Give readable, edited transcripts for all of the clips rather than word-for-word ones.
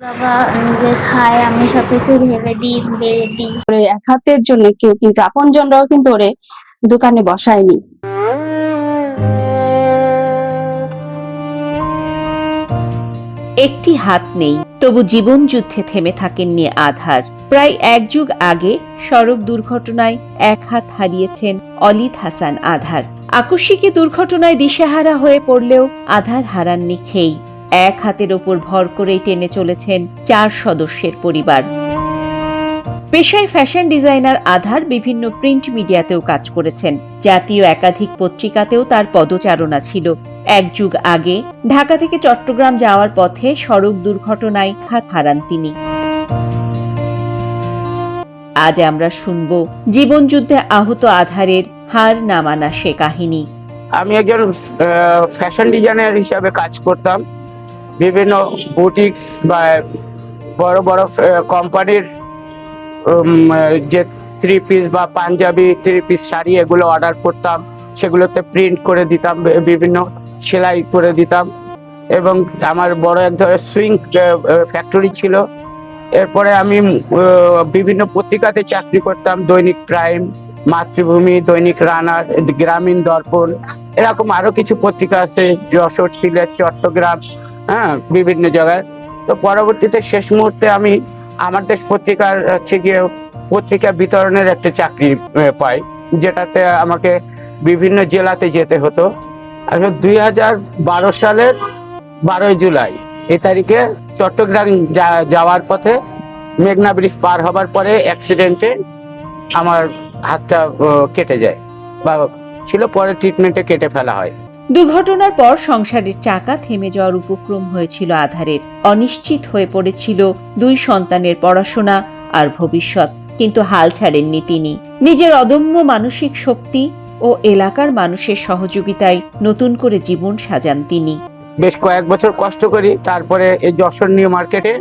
বাবা নিজে খায়, আমি সবকিছু ভেবে দিই, বেড়ে দিই। ওরে এক হাতের জন্য কেউ কিন্তু আপনজনরাও কিন্তু ওরে দোকানে বসায়নি। একটি হাত নেই, তবু জীবন যুদ্ধে থেমে থাকেননি আধার। প্রায় এক যুগ আগে সড়ক দুর্ঘটনায় এক হাত হারিয়েছেন অলিদ হাসান আধার। আকস্মিক দুর্ঘটনায় দিশেহারা হয়ে পড়লেও আধার হারাননি খেই। এক হাতের ওপর ভর করেই টেনে চলেছেন 4 সদস্যের পরিবার। পেশায় ফ্যাশন ডিজাইনার আধার বিভিন্ন প্রিন্ট মিডিয়াতেও কাজ করেছেন। জাতীয় একাধিক পত্রিকাতেও তার পদচারণা ছিল। এক যুগ আগে ঢাকা থেকে চট্টগ্রাম যাওয়ার পথে সড়ক দুর্ঘটনায় হাত হারান তিনি। আজ আমরা শুনব জীবনযুদ্ধে আহত আধারের হার না মানা সে কাহিনী। আমি একজন ফ্যাশন ডিজাইনার হিসাবে কাজ করতাম। বিভিন্ন বুটিক্স বা বড় বড় কোম্পানির যে 3 পিস বা পাঞ্জাবি 3 পিস শাড়ি এগুলো অর্ডার করতাম, সেগুলোতে প্রিন্ট করে দিতাম, বিভিন্ন সেলাই করে দিতাম। এবং আমার বড় এক ধরনের সুইং ফ্যাক্টরি ছিল। এরপরে আমি বিভিন্ন পত্রিকাতে চাকরি করতাম, দৈনিক প্রাইম, মাতৃভূমি, দৈনিক রানার, গ্রামীণ দর্পণ, এরকম আরো কিছু পত্রিকা আছে, যশোর, সিলেট, চট্টগ্রাম, হ্যাঁ, বিভিন্ন জায়গায়। তো পরবর্তীতে শেষ মুহূর্তে আমি আমার দেশ পত্রিকার গিয়ে পত্রিকা বিতরণের একটা চাকরি পাই, যেটাতে আমাকে বিভিন্ন জেলাতে যেতে হতো। 2012 সালের 12 জুলাই এই তারিখে চট্টগ্রাম যাওয়ার পথে মেঘনা ব্রিজ পার হবার পরে অ্যাক্সিডেন্টে আমার হাতটা কেটে যায় বা ছিল, পরে ট্রিটমেন্টে কেটে ফেলা হয়। দুর্ঘটনার পর সংসারের চাকা থেমে যাওয়ার উপক্রম হয়েছিল আধারের। অনিশ্চিত হয়ে পড়েছিল 2 সন্তানের পড়াশোনা আর ভবিষ্যৎ। কিন্তু হাল ছাড়েননি তিনি। নিজের অদম্য মানসিক শক্তি ও এলাকার মানুষের সহযোগিতায় নতুন করে জীবন সাজান তিনি। বেশ কয়েক বছর কষ্ট করি, তারপরে এই যশোর নিউ মার্কেটে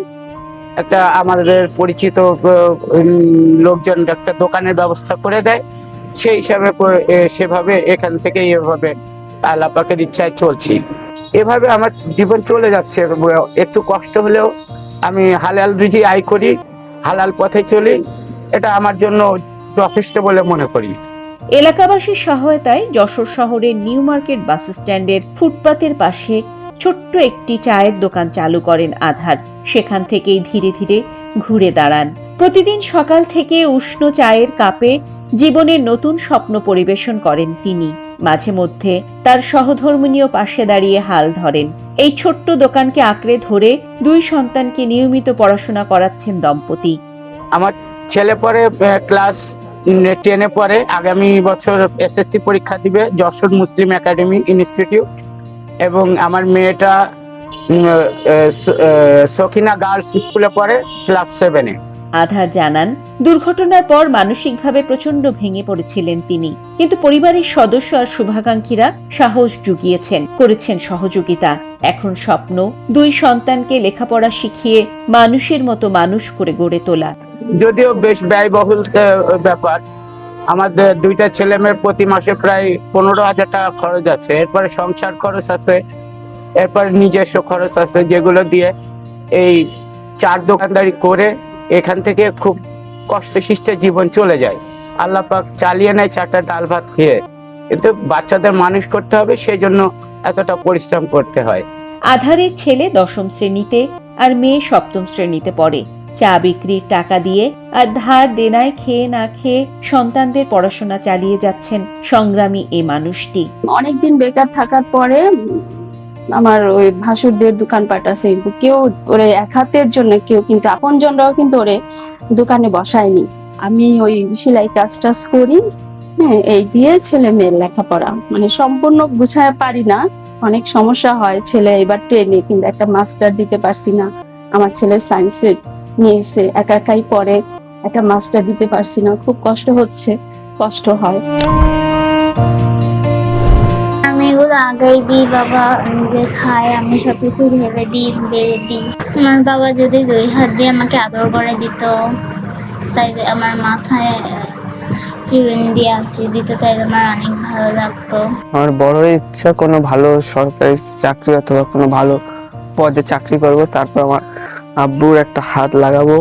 একটা আমাদের পরিচিত লোকজন একটা দোকানের ব্যবস্থা করে দেয়। সেই হিসাবে সেভাবে এখান থেকে এভাবে আল্লাহ পাকের ইচ্ছায় চলছি। এভাবে আমার জীবন চলে যাচ্ছে। একটু কষ্ট হলেও আমি হালাল রুজি আয় করি, হালাল পথে চলি, এটা আমার জন্য যথেষ্ট বলে মনে করি। এলাকাবাসীর সহায়তায় যশোর শহরের নিউ মার্কেট বাস স্ট্যান্ডের ফুটপাতের পাশে ছোট্ট একটি চায়ের দোকান চালু করেন আধার। সেখান থেকেই ধীরে ধীরে ঘুরে দাঁড়ান। প্রতিদিন সকাল থেকে উষ্ণ চায়ের কাপে জীবনের নতুন স্বপ্ন পরিবেশন করেন তিনি। মাঝে মধ্যে তার সহধর্মিণীও পাশে দাঁড়িয়ে হাল ধরেন। এই ছোট্ট দোকানকে আঁকড়ে ধরে 2 সন্তানকে নিয়মিত পড়াশোনা করাচ্ছেন দম্পতি। আমার ছেলে পরে ক্লাস 10-এ পড়ে, আগামী বছর এসএসসি পরীক্ষা দিবে যশোর মুসলিম একাডেমি ইনস্টিটিউট। এবং আমার মেয়েটা সখিনা গার্লস স্কুলে পড়ে, ক্লাস 7-এ। আধার জানান, দুর্ঘটনার পর মানসিকভাবে প্রচন্ড ভেঙে পড়েছিলেন তিনি। কিন্তু পরিবারের সদস্য আর শুভাকাঙ্ক্ষীরা সাহস জুগিয়েছেন, করেছেন সহযোগিতা। এখন স্বপ্ন 2 সন্তানকে লেখাপড়া শিখিয়ে মানুষের মতো মানুষ করে গড়ে তোলা। যদিও বেশ ব্যয়বহুল ব্যাপার, আমাদের 2টা ছেলে মেয়ের প্রতি মাসে প্রায় 15,000 টাকা খরচ আছে। এরপরে সংসার খরচ আছে, এরপরে নিজস্ব খরচ আছে, যেগুলো দিয়ে এই 4 দোকানদারি করে এখান থেকে খুব কষ্টসিষ্টে জীবন চলে যায়। আল্লাহ পাক চালিয়ে নেয় 4টা ডাল ভাত খেয়ে। কিন্তু বাচ্চাদের মানুষ করতে হবে, সেই জন্য এতটা পরিশ্রম করতে হয়। আধারের ছেলে 10ম শ্রেণীতে আর মেয়ে 7ম শ্রেণীতে পড়ে। চা বিক্রির টাকা দিয়ে আর ধার দেনায় খেয়ে না খেয়ে সন্তানদের পড়াশোনা চালিয়ে যাচ্ছেন সংগ্রামী এই মানুষটি। অনেকদিন বেকার থাকার পরে আমার ওই ভাসুরদের দোকানপাট আছে, কিন্তু কেউ ওরে এক হাতের জন্য কেউ কিন্তু আপনজনরাও কিন্তু ওরে দোকানে বসায়নি। আমি ওই সেলাই কাজ টাজ করি, হ্যাঁ, এই দিয়ে ছেলে মেয়ের লেখাপড়া মানে সম্পূর্ণ গুছায় পারি না, অনেক সমস্যা হয়। ছেলে এবার 10-এ, কিন্তু একটা মাস্টার দিতে পারছি না। আমার ছেলে সায়েন্সে নিয়েছে, একা একাই পড়ে, একটা মাস্টার দিতে পারছি না, খুব কষ্ট হচ্ছে, কষ্ট হয়। আমি এগুলো আগেই দিই, বাবা নিজে খায়, আমি সবকিছু ভেবে দিই, বেড়ে দিই। আমার বাবা যদি 2 হাত দিয়ে আমাকে আদর করে দিত, তাই আমার মাথায় চিরুনি দিয়ে আঁচড়ে দিত, তাই আমার অনেক ভালো লাগতো। আমার বড় ইচ্ছা কোনো ভালো সরকারি চাকরি অথবা কোনো ভালো পদে চাকরি করব, তারপর আমার আব্বুর একটা হাত লাগাবো,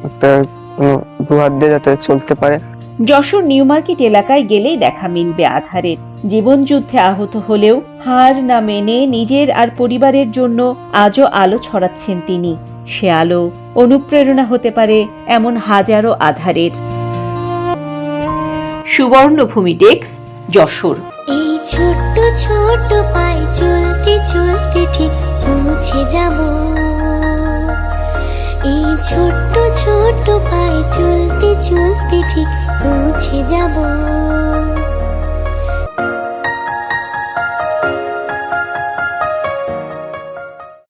একটা দু হাত দিয়ে যাতে চলতে পারে। যশোর নিউ মার্কেট এলাকায় গেলেই দেখা মিলবে আধারের। জীবনযুদ্ধে আহত হলেও হার না মেনে নিজের আর পরিবারের জন্য আজও আলো ছড়াচ্ছেন তিনি। সে আলো অনুপ্রেরণা হতে পারে এমন হাজারো আধারের। সুবর্ণভূমি ডেস্ক, যশোর। এই ছোট্ট ছোট্ট পায়ে চলতে চলতে ঠিক পৌঁছে যাব, এই ছোট্ট ছোট্ট পায়ে চলতে চলতে ঠিক পৌঁছে যাব।